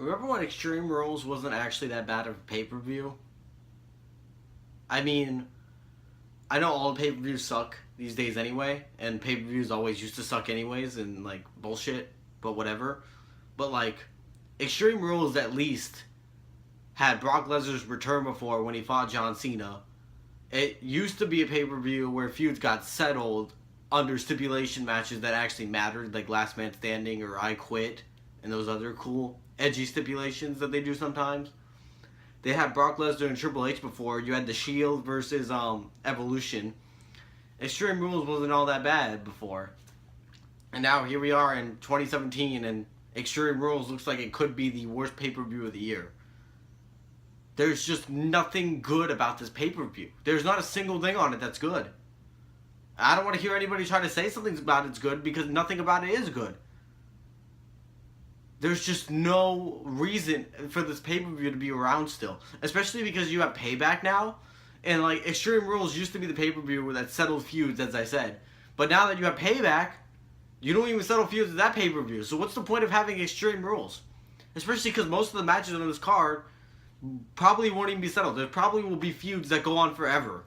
Remember when Extreme Rules wasn't actually that bad of a pay-per-view? I mean, I know all pay-per-views suck these days anyway, and pay-per-views always used to suck anyways, and, like, bullshit, but whatever. But, like, Extreme Rules at least had Brock Lesnar's return before when he fought John Cena. It used to be a pay-per-view where feuds got settled under stipulation matches that actually mattered, like Last Man Standing or I Quit, and those other cool, edgy stipulations that they do sometimes. They had Brock Lesnar and Triple H before. You had The Shield versus Evolution. Extreme Rules wasn't all that bad before. And now here we are in 2017, and Extreme Rules looks like it could be the worst pay-per-view of the year. There's just nothing good about this pay-per-view. There's not a single thing on it that's good. I don't want to hear anybody try to say something about it's good because nothing about it is good. There's just no reason for this pay-per-view to be around still. Especially because you have Payback now. And, like, Extreme Rules used to be the pay-per-view that settled feuds, as I said. But now that you have Payback, you don't even settle feuds at that pay-per-view. So what's the point of having Extreme Rules? Especially because most of the matches on this card probably won't even be settled. There probably will be feuds that go on forever.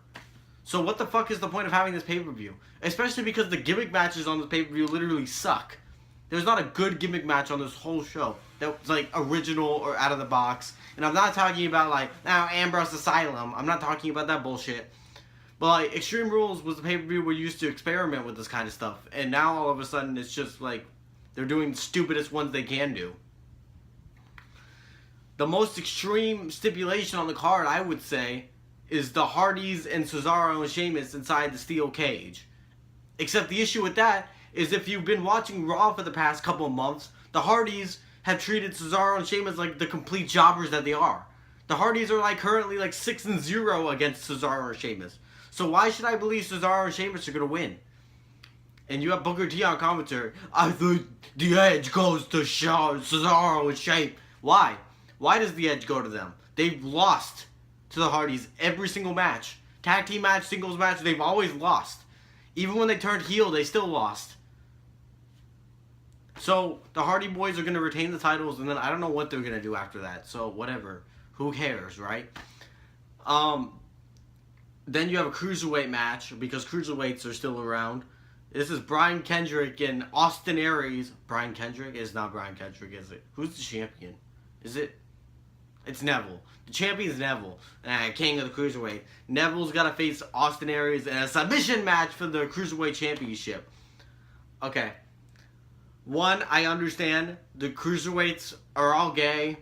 So what the fuck is the point of having this pay-per-view? Especially because the gimmick matches on this pay-per-view literally suck. There's not a good gimmick match on this whole show that was, like, original or out of the box. And I'm not talking about, like, now Ambrose Asylum. I'm not talking about that bullshit. But, like, Extreme Rules was the pay-per-view where you used to experiment with this kind of stuff. And now, all of a sudden, it's just, like, they're doing the stupidest ones they can do. The most extreme stipulation on the card, I would say, is the Hardys and Cesaro and Sheamus inside the steel cage. Except the issue with that is if you've been watching Raw for the past couple of months, the Hardys have treated Cesaro and Sheamus like the complete jobbers that they are. The Hardys are like currently like 6-0 against Cesaro and Sheamus. So why should I believe Cesaro and Sheamus are going to win? And you have Booker T on commentary. I think the edge goes to Cesaro and Sheamus. Why? Why does the edge go to them? They've lost to the Hardys every single match. Tag team match, singles match, they've always lost. Even when they turned heel, they still lost. So, the Hardy Boys are going to retain the titles, and then I don't know what they're going to do after that. So, whatever. Who cares, right? Then you have a Cruiserweight match, because Cruiserweights are still around. This is Brian Kendrick and Austin Aries. Brian Kendrick? It's not Brian Kendrick, is it? Who's the champion? Is it? It's Neville. The champion's Neville. King of the Cruiserweight. Neville's got to face Austin Aries in a submission match for the Cruiserweight Championship. Okay. One, I understand the Cruiserweights are all gay.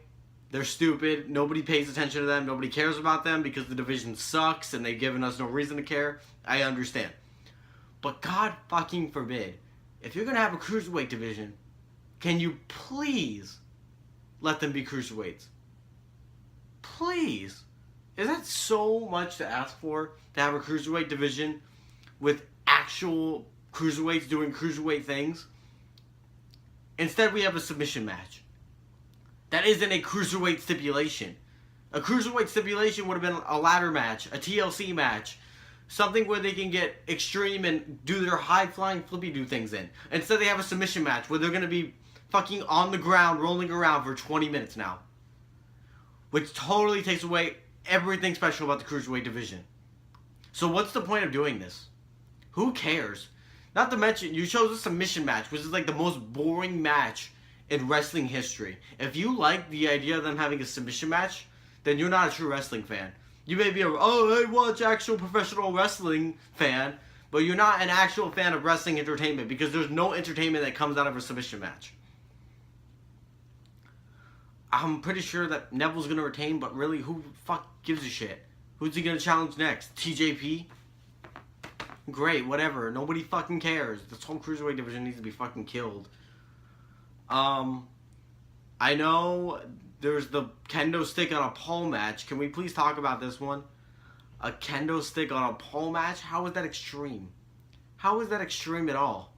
They're stupid. Nobody pays attention to them. Nobody cares about them because the division sucks and they've given us no reason to care. I understand. But God fucking forbid, if you're going to have a Cruiserweight division, can you please let them be Cruiserweights? Please. Is that so much to ask for? To have a Cruiserweight division with actual Cruiserweights doing Cruiserweight things? Instead, we have a submission match. That isn't a Cruiserweight stipulation. A Cruiserweight stipulation would have been a ladder match, a TLC match, something where they can get extreme and do their high-flying flippy-do things in. Instead, they have a submission match where they're going to be fucking on the ground, rolling around for 20 minutes now. Which totally takes away everything special about the Cruiserweight division. So what's the point of doing this? Who cares? Not to mention, you chose a submission match, which is like the most boring match in wrestling history. If you like the idea of them having a submission match, then you're not a true wrestling fan. You may be I watch actual professional wrestling fan, but you're not an actual fan of wrestling entertainment because there's no entertainment that comes out of a submission match. I'm pretty sure that Neville's going to retain, but really, who the fuck gives a shit? Who's he going to challenge next? TJP? Great, whatever. Nobody fucking cares. This whole Cruiserweight division needs to be fucking killed. I know there's the kendo stick on a pole match. Can we please talk about this one? A kendo stick on a pole match? How is that extreme? How is that extreme at all?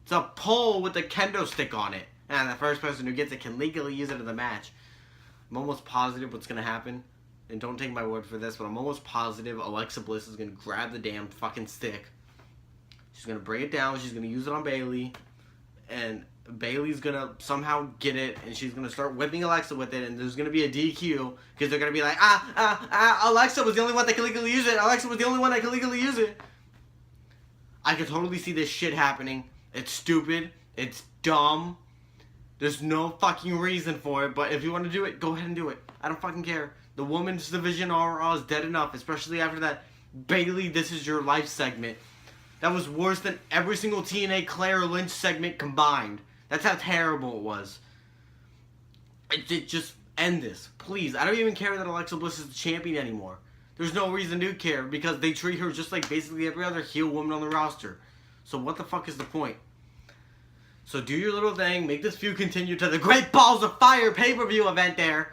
It's a pole with a kendo stick on it. And the first person who gets it can legally use it in the match. I'm almost positive what's going to happen. And don't take my word for this, but I'm almost positive Alexa Bliss is going to grab the damn fucking stick. She's going to bring it down. She's going to use it on Bayley. And Bailey's gonna somehow get it, and she's gonna start whipping Alexa with it, and there's gonna be a DQ because they're gonna be like, Alexa was the only one that can legally use it. Alexa was the only one that can legally use it. I could totally see this shit happening. It's stupid. It's dumb. There's no fucking reason for it, but if you want to do it, go ahead and do it. I don't fucking care. The women's division overall is dead enough, especially after that Bailey, this is your life segment. That was worse than every single TNA Claire Lynch segment combined. That's how terrible it was. It just end this, please. I don't even care that Alexa Bliss is the champion anymore. There's no reason to care because they treat her just like basically every other heel woman on the roster. So what the fuck is the point? So do your little thing, make this feud continue to the Great Balls of Fire pay-per-view event there.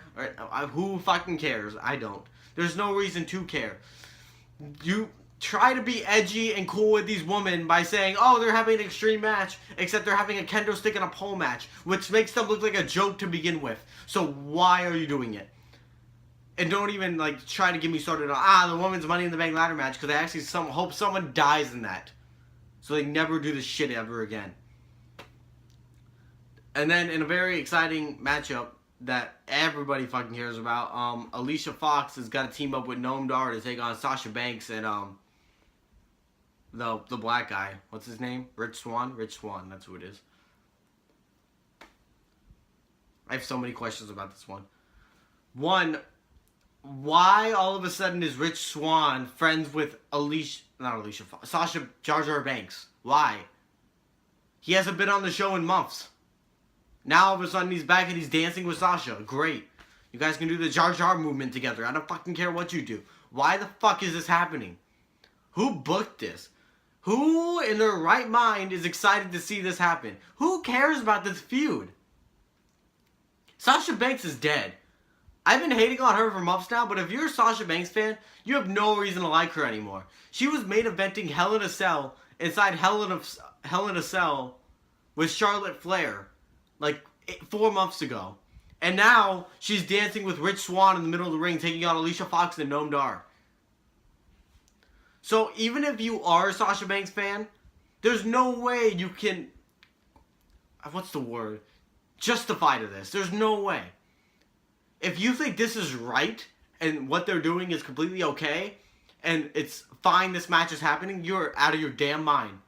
Who fucking cares? I don't. There's no reason to care. You try to be edgy and cool with these women by saying, oh, they're having an extreme match, except they're having a kendo stick and a pole match, which makes them look like a joke to begin with. So why are you doing it? And don't even like try to get me started on the women's Money in the Bank ladder match, because I actually hope someone dies in that, so they never do this shit ever again. And then in a very exciting matchup that everybody fucking cares about, Alicia Fox has got to team up with Noam Dar to take on Sasha Banks and the black guy. What's his name? Rich Swann? Rich Swann, that's who it is. I have so many questions about this one. One, why all of a sudden is Rich Swann friends with Sasha Jar Jar Banks? Why? He hasn't been on the show in months. Now all of a sudden he's back and he's dancing with Sasha. Great. You guys can do the Jar Jar movement together. I don't fucking care what you do. Why the fuck is this happening? Who booked this? Who in their right mind is excited to see this happen? Who cares about this feud? Sasha Banks is dead. I've been hating on her for months now, but if you're a Sasha Banks fan, you have no reason to like her anymore. She was main eventing Hell in a Cell inside Hell in a Cell with Charlotte Flair like 4 months ago. And now she's dancing with Rich Swann in the middle of the ring, taking on Alicia Fox and Noam Dar. So even if you are a Sasha Banks fan, there's no way you can, what's the word, justify to this. There's no way. If you think this is right and what they're doing is completely okay and it's fine this match is happening, you're out of your damn mind.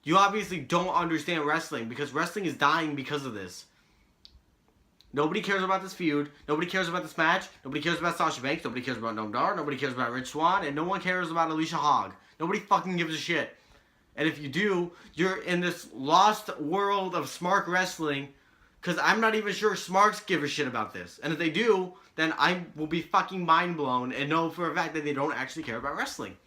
You obviously don't understand wrestling because wrestling is dying because of this. Nobody cares about this feud. Nobody cares about this match. Nobody cares about Sasha Banks. Nobody cares about Noam Dar. Nobody cares about Rich Swann. And no one cares about Alicia Hogg. Nobody fucking gives a shit. And if you do, you're in this lost world of Smark Wrestling, because I'm not even sure Smarks give a shit about this. And if they do, then I will be fucking mind blown and know for a fact that they don't actually care about wrestling.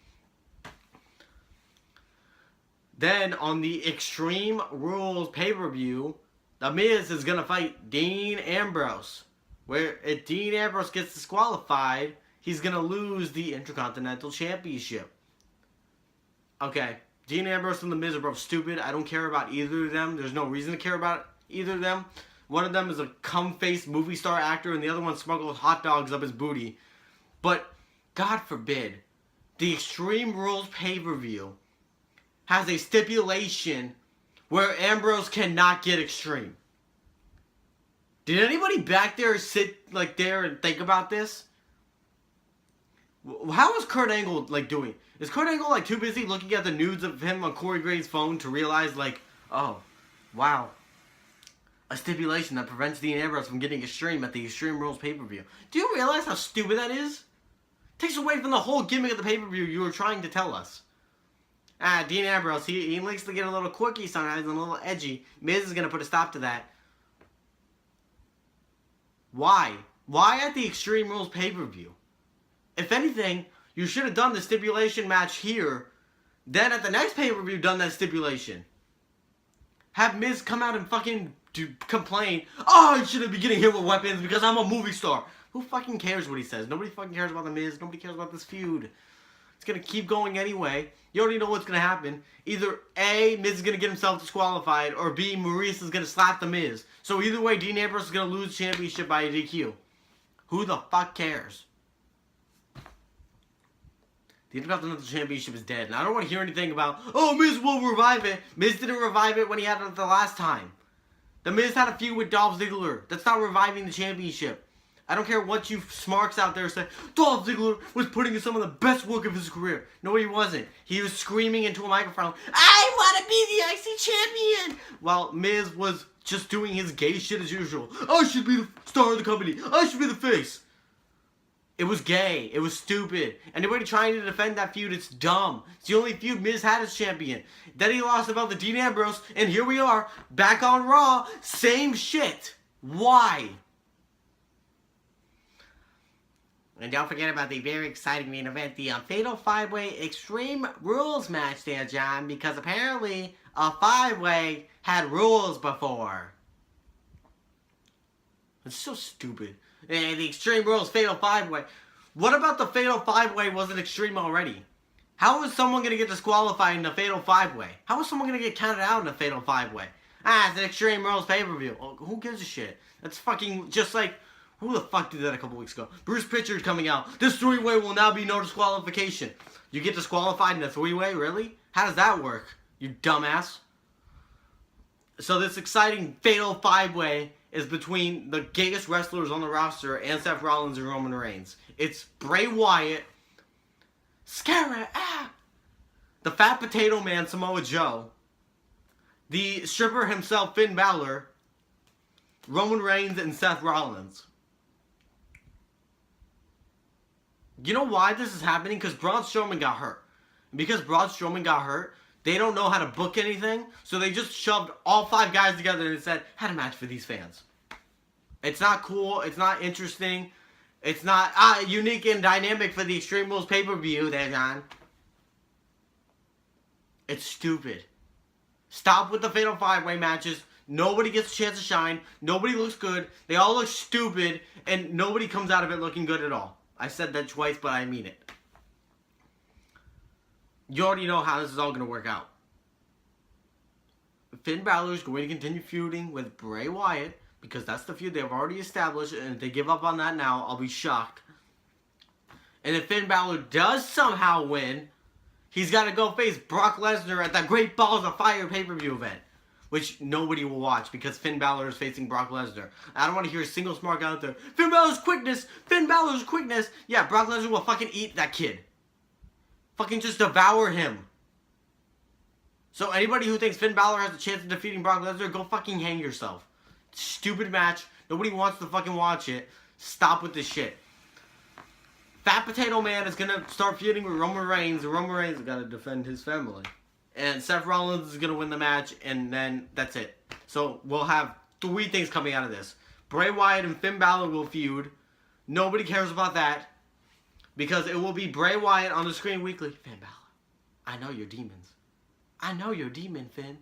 Then on the Extreme Rules pay-per-view, The Miz is going to fight Dean Ambrose. Where if Dean Ambrose gets disqualified, he's going to lose the Intercontinental Championship. Okay, Dean Ambrose and The Miz are both stupid. I don't care about either of them. There's no reason to care about either of them. One of them is a cum-faced movie star actor, and the other one smuggles hot dogs up his booty. But, God forbid, the Extreme Rules pay-per-view has a stipulation where Ambrose cannot get extreme. Did anybody back there sit like there and think about this? How is Kurt Angle like doing? Is Kurt Angle like too busy looking at the nudes of him on Corey Graves' phone to realize like, oh, wow, a stipulation that prevents Dean Ambrose from getting extreme at the Extreme Rules pay-per-view. Do you realize how stupid that is? It takes away from the whole gimmick of the pay-per-view you were trying to tell us. Dean Ambrose, he likes to get a little quirky sometimes and a little edgy. Miz is going to put a stop to that. Why? Why at the Extreme Rules pay-per-view? If anything, you should have done the stipulation match here. Then at the next pay-per-view, done that stipulation. Have Miz come out and fucking complain, oh, I shouldn't be getting hit with weapons because I'm a movie star. Who fucking cares what he says? Nobody fucking cares about The Miz. Nobody cares about this feud. It's going to keep going anyway. You already know what's going to happen. Either A, Miz is going to get himself disqualified, or B, Maurice is going to slap The Miz. So either way, Dean Ambrose is going to lose the championship by a DQ. Who the fuck cares? The Intercontinental Championship is dead. And I don't want to hear anything about, oh, Miz will revive it. Miz didn't revive it when he had it the last time. The Miz had a feud with Dolph Ziggler. That's not reviving the championship. I don't care what you smarks out there say, Dolph Ziggler was putting in some of the best work of his career. No, he wasn't. He was screaming into a microphone, I want to be the IC champion! While Miz was just doing his gay shit as usual. I should be the star of the company. I should be the face. It was gay. It was stupid. Anybody trying to defend that feud, it's dumb. It's the only feud Miz had as champion. Then he lost about the Dean Ambrose, and here we are, back on Raw, same shit. Why? And don't forget about the very exciting main event, the Fatal 5-Way Extreme Rules match there, John, because apparently a 5-way had rules before. It's so stupid. And the Extreme Rules Fatal 5-Way. What about the Fatal 5-Way wasn't extreme already? How is someone going to get disqualified in a Fatal 5-Way? How is someone going to get counted out in a Fatal 5-Way? It's an Extreme Rules pay-per-view. Oh, who gives a shit? That's fucking just like... Who the fuck did that a couple weeks ago? Bruce Pritchard coming out. This 3-way will now be no disqualification. You get disqualified in a 3-way? Really? How does that work? You dumbass. So this exciting Fatal 5-Way is between the gayest wrestlers on the roster and Seth Rollins and Roman Reigns. It's Bray Wyatt, the Fat Potato Man Samoa Joe, the stripper himself Finn Balor, Roman Reigns, and Seth Rollins. You know why this is happening? Because Braun Strowman got hurt. And because Braun Strowman got hurt, they don't know how to book anything, so they just shoved all 5 guys together and said, had a match for these fans. It's not cool, it's not interesting, it's not unique and dynamic for the Extreme Rules pay-per-view there, John. It's stupid. Stop with the Fatal 5-Way matches. Nobody gets a chance to shine. Nobody looks good. They all look stupid, and nobody comes out of it looking good at all. I said that twice, but I mean it. You already know how this is all going to work out. Finn Balor is going to continue feuding with Bray Wyatt because that's the feud they've already established, and if they give up on that now, I'll be shocked. And if Finn Balor does somehow win, he's got to go face Brock Lesnar at that Great Balls of Fire pay-per-view event, which nobody will watch because Finn Balor is facing Brock Lesnar. I don't want to hear a single smart guy out there. Finn Balor's quickness! Finn Balor's quickness! Yeah, Brock Lesnar will fucking eat that kid. Fucking just devour him. So anybody who thinks Finn Balor has a chance of defeating Brock Lesnar, go fucking hang yourself. Stupid match. Nobody wants to fucking watch it. Stop with this shit. Fat Potato Man is gonna start feuding with Roman Reigns, and Roman Reigns has gotta defend his family. And Seth Rollins is gonna win the match, and then that's it. So we'll have 3 things coming out of this. Bray Wyatt and Finn Balor will feud. Nobody cares about that. Because it will be Bray Wyatt on the screen weekly. Finn Balor, I know your demons. I know your demon, Finn.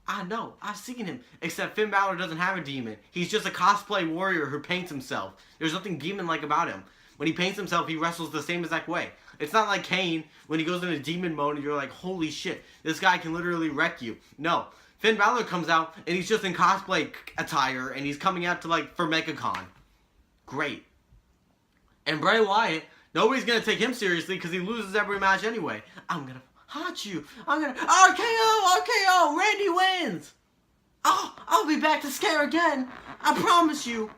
I know. I've seen him. Except Finn Balor doesn't have a demon. He's just a cosplay warrior who paints himself. There's nothing demon-like about him. When he paints himself, he wrestles the same exact way. It's not like Kane, when he goes into demon mode and you're like, holy shit, this guy can literally wreck you. No. Finn Balor comes out and he's just in cosplay attire and he's coming out to like, for MegaCon. Great. And Bray Wyatt, nobody's going to take him seriously because he loses every match anyway. I'm going to haunt you. I'm going to... RKO! Randy wins! Oh, I'll be back to scare again. I promise you.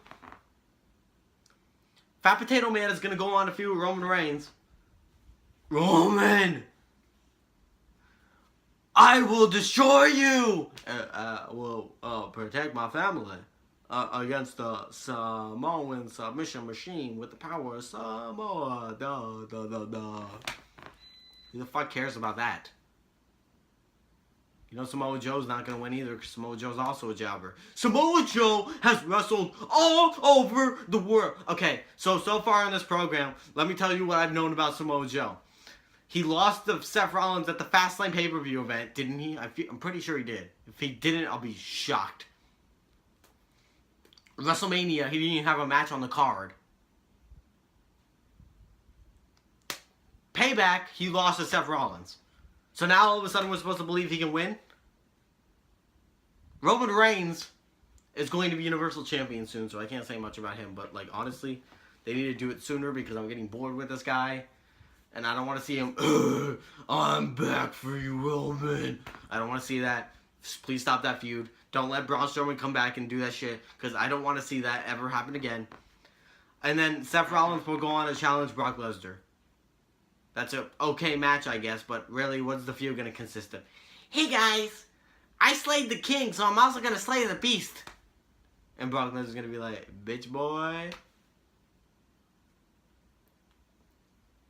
Fat Potato Man is going to go on to feud with Roman Reigns. Roman! I will destroy you! Will protect my family against the Samoan submission machine with the power of Samoa. Who the fuck cares about that? You know Samoa Joe's not going to win either because Samoa Joe's also a jobber. Samoa Joe has wrestled all over the world. Okay, so far in this program, let me tell you what I've known about Samoa Joe. He lost to Seth Rollins at the Fastlane pay-per-view event, didn't he? I'm pretty sure he did. If he didn't, I'll be shocked. WrestleMania, he didn't even have a match on the card. Payback, he lost to Seth Rollins. So now all of a sudden we're supposed to believe he can win? Roman Reigns is going to be Universal Champion soon, so I can't say much about him. But, like, honestly, they need to do it sooner because I'm getting bored with this guy. And I don't want to see him, I'm back for you, Roman. I don't want to see that. Please stop that feud. Don't let Braun Strowman come back and do that shit, because I don't want to see that ever happen again. And then Seth Rollins will go on and challenge Brock Lesnar. That's a okay match, I guess, but really, what's the feud going to consist of? Hey guys, I slayed the king, so I'm also going to slay the beast. And Brock Lesnar's going to be like, bitch boy.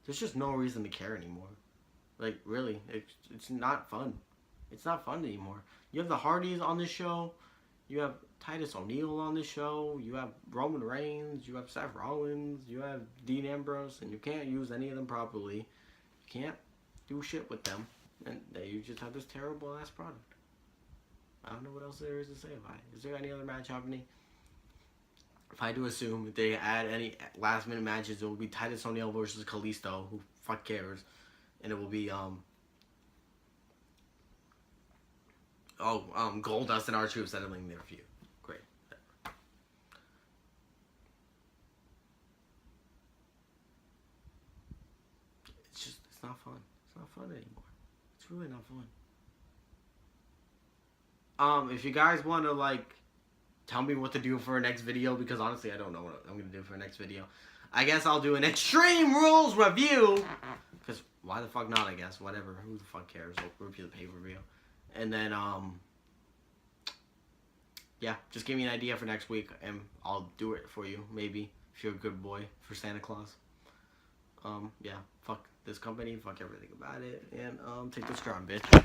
There's just no reason to care anymore. Like, really, it's not fun. It's not fun anymore. You have the Hardys on this show. You have Titus O'Neil on this show. You have Roman Reigns. You have Seth Rollins. You have Dean Ambrose. And you can't use any of them properly. You can't do shit with them. And you just have this terrible ass product. I don't know what else there is to say about it. Is there any other match happening? If I had to assume if they add any last minute matches, it will be Titus O'Neil versus Kalisto. Who fuck cares? And it will be Goldust and R-Truth settling their feud. Great. It's not fun. It's not fun anymore. It's really not fun. If you guys want to, like, tell me what to do for our next video, because honestly, I don't know what I'm going to do for our next video. I guess I'll do an Extreme Rules review. Because why the fuck not, I guess. Whatever. Who the fuck cares? We'll review the pay-per-view. And then, yeah, just give me an idea for next week, and I'll do it for you, maybe, if you're a good boy for Santa Claus. Yeah, fuck this company, fuck everything about it, and, take this job, bitch.